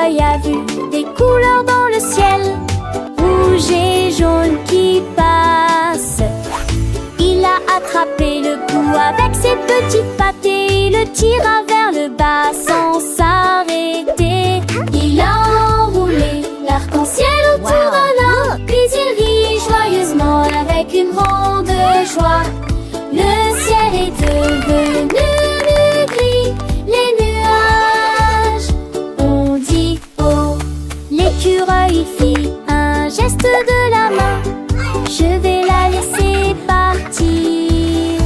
l'écureuil a vu des couleurs dans le ciel, rouge et jaune qui passent. Il a attrapé le bout avec ses petites pattes et le tira vers le bas sans s'arrêter. Il a enroulé l'arc-en-ciel autour d'un arbre, puis il rit joyeusement avec une grande joie. Le ciel est devenu gris, les nuages ont dit oh. L'écureuil fit un geste de la main, je vais la laisser partir.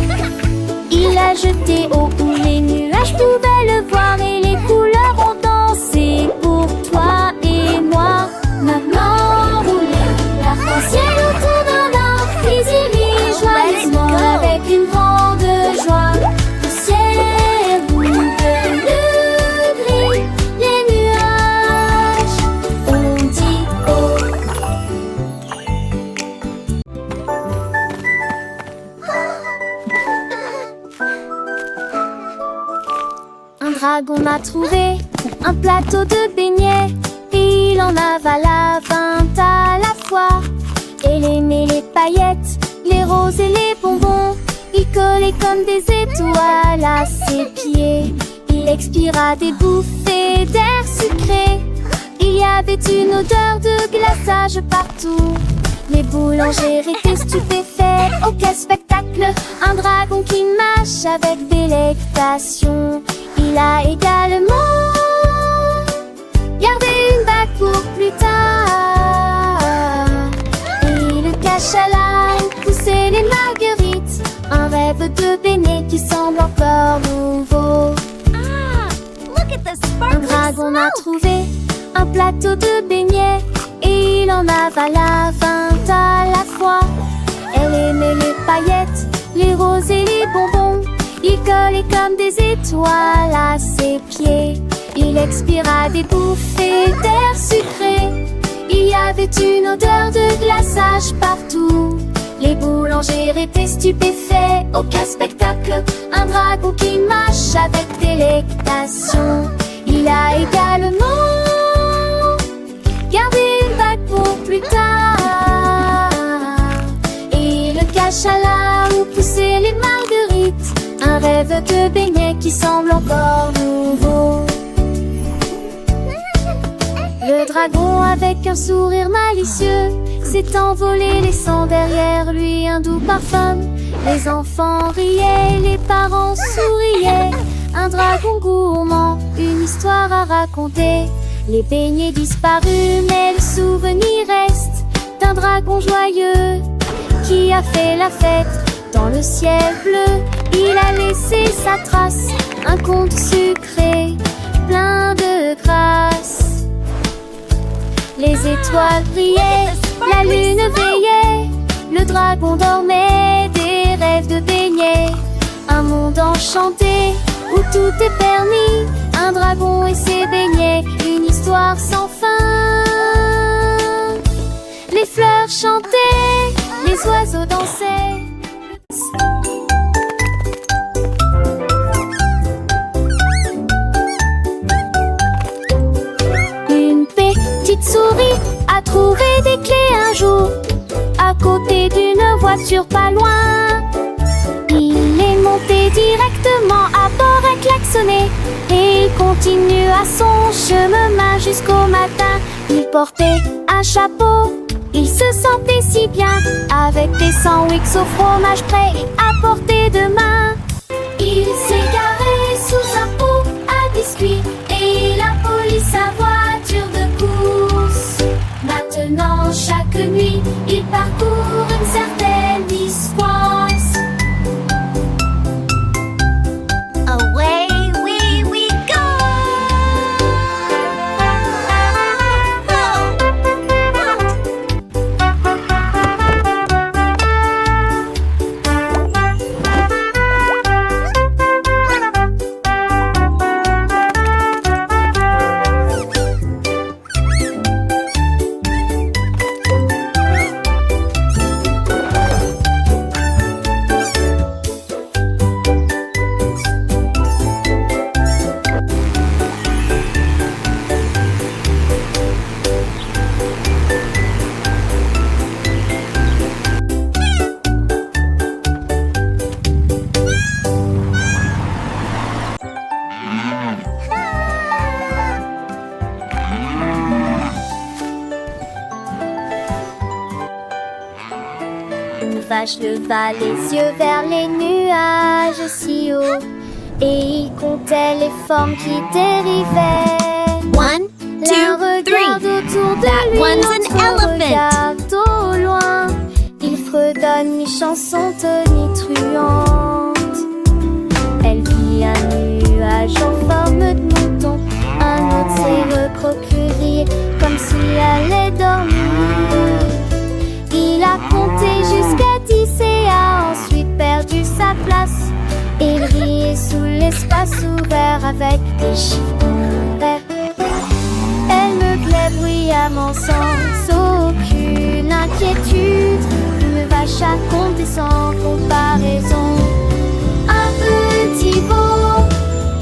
Il a jeté au bout, les nuages pouvaient le voir et les couleurs ont dansé pour toi et moi. Maintenant roulez l'arc-en-ciel autour d'un arbre, puis il rit joyeusement avec une grande joie. Le ciel est devenu gris, les nuages ont dit oh. Un dragon a trouvé un plateau de beignets et il en avala 20 à la fois. Il aimait les paillettes, les roses et les bonbons. Il collait comme des étoiles à ses pieds. Il expira des bouffées d'air sucré. Il y avait une odeur de glaçage partout. Les boulangers étaient stupéfaits. Oh quel spectacle! Un dragon qui mâche avec délectation. Il a également gardé une bague pour plus tard. Et le cache à la où poussaient les marguerites. Un rêve de beignets qui semble encore nouveau. Un dragon a trouvé un plateau de beignets et il en avala 20 à la fois. Elle aimait les paillettes, les roses et les bonbons. Il collait comme des étoiles à ses pieds. Il expira des bouffées d'air sucré. Il y avait une odeur de glaçage partout. Les boulangers étaient stupéfaits. Oh quel spectacle! Un dragon qui mâche avec délectation. Il a également gardé une bague pour plus tard. Et le cache à là où poussaient les marguerites. Un rêve de beignets qui semble encore nouveau. Le dragon avec un sourire malicieux s'est envolé laissant derrière lui un doux parfum. Les enfants riaient, les parents souriaient. Un dragon gourmand, une histoire à raconter. Les beignets disparus mais le souvenir reste d'un dragon joyeux qui a fait la fête dans le ciel bleu. Il a laissé sa trace, un conte sucré, plein de grâce. Les étoiles brillaient, la lune veillait, le dragon dormait, des rêves de beignets. Un monde enchanté, où tout est permis, un dragon et ses beignets, une histoire sans fin. Les fleurs chantaient, les oiseaux dansaient. Une petite souris a trouvé des clés un jour, à côté d'une voiture pas loin. Il est monté directement à bord et klaxonné, et il continue à son chemin jusqu'au matin. Il portait un chapeau, il se sentait si bien, avec des sandwichs au fromage prêts à portée de main. Il s'est garé sous un pot à biscuits, et il a poli sa voiture de course. Maintenant chaque nuit, il parcourt une certaine distance. Away we go! jeune vache leva les yeux vers les nuages si haut, et il comptait les formes qui dérivaient. 1, 2, 3. Autour de That lui, one's an l'autre elephant. regarde au loin. Il fredonne une chanson tonitruante. Elle vit un nuage en forme de mouton. Un autre s'est recroquevillé comme s'il allait dormir. Il a compté jusqu'à 10 et a ensuite perdu sa place. Il riait sous l'espace ouvert avec des chiffres ouverts. Elle meuglait bruyamment sans aucune inquiétude. Une vache à compter sans comparaison. Un petit veau,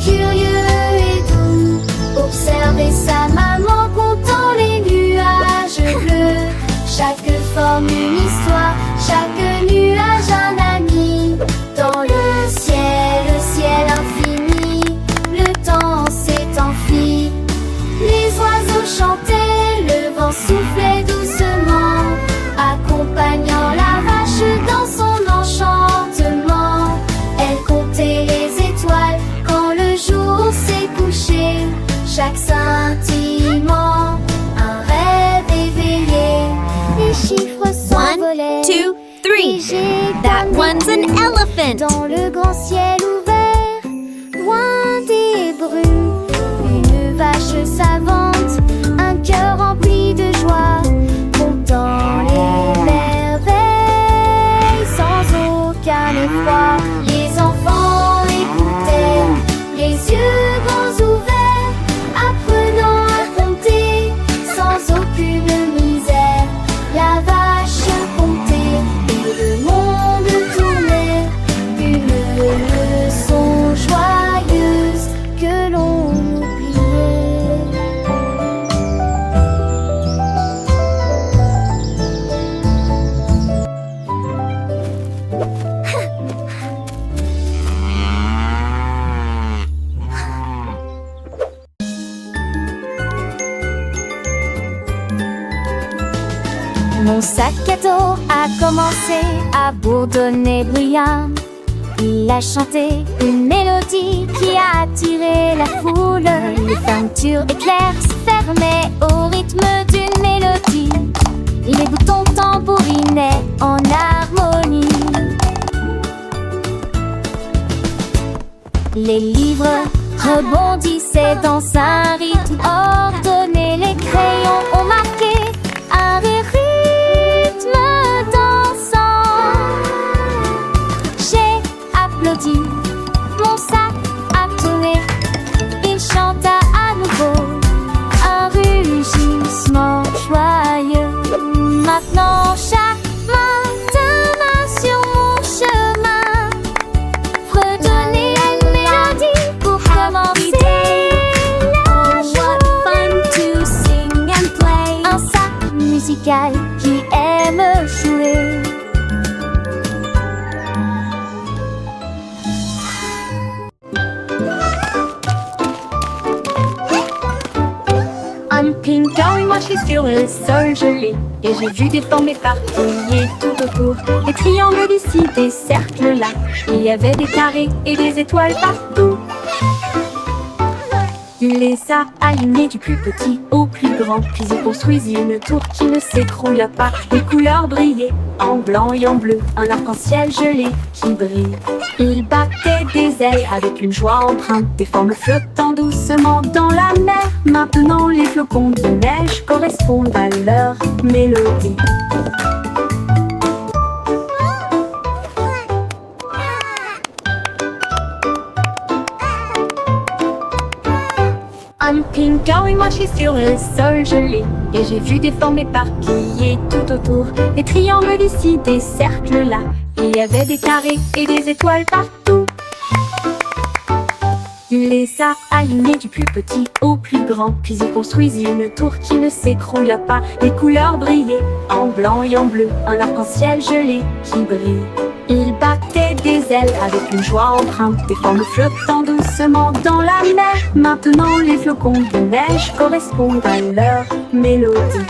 curieux et doux, observait sa maman comptant les nuages bleus. Chaque forme une histoire, chaque nuage un ami. Dans le ciel infini, le temps s'est enfui. Les oiseaux chantaient, le vent soufflait doucement, accompagnant la vache dans son enchantement. Elle comptait les étoiles quand le jour s'est couché. Chaque scintillement, un rêve éveillé. Les chiffres s'envolaient. 1, 2, 3. That one's an elephant. Dans le grand ciel ouvert, loin des brumes, une vache savante, un cœur rempli de joie, comptant les merveilles sans aucun effroi. Les enfants écoutaient, les yeux grands ouverts, apprenant à compter sans aucune misère. La vache comptait et le monde tournait, une leçon joyeuse que l'on oubliait. Mon sac à dos a commencé à bourdonner bruyamment. Il a chanté une mélodie qui a attiré la foule. Les fermetures éclairs se fermaient au rythme d'une mélodie. Les boutons tambourinaient en harmonie. Les livres rebondissaient dans un rythme ordonné. Les crayons ont marqué un rythme dansant. J'ai applaudi, mon sac a tourné. Il chanta à nouveau un rugissement joyeux. Maintenant chaque matin sur mon chemin, fredonnait une mélodie pour commencer la journée. Fun to sing and play. Un sac musical qui aime jouer. Un pinguin, moi je suis sur le sol gelé. Et j'ai vu des formes éparpillées tout autour. Des triangles d'ici, des cercles là. Il y avait des carrés et des étoiles partout. Il les a alignés du plus petit au plus grand. Puis il construisit une tour qui ne s'écroula pas. Les couleurs brillaient en blanc et en bleu. Un arc-en-ciel gelé qui brille. Il battait des ailes avec une joie empreinte. Des formes flottant doucement dans la mer. Maintenant les flocons de neige correspondent à leur mélodie. Un pinguin, moi je suis sur le sol gelé. Et j'ai vu des formes éparpillées tout autour. Des triangles d'ici, des cercles là. Il y avait des carrés et des étoiles partout. Il les a alignés du plus petit au plus grand. Puis il construisit une tour qui ne s'écroula pas. Les couleurs brillaient en blanc et en bleu. Un arc-en-ciel gelé qui brille. Il battait des ailes avec une joie empreinte. Des formes flottant doucement dans la mer. Maintenant les flocons de neige correspondent à leur mélodie.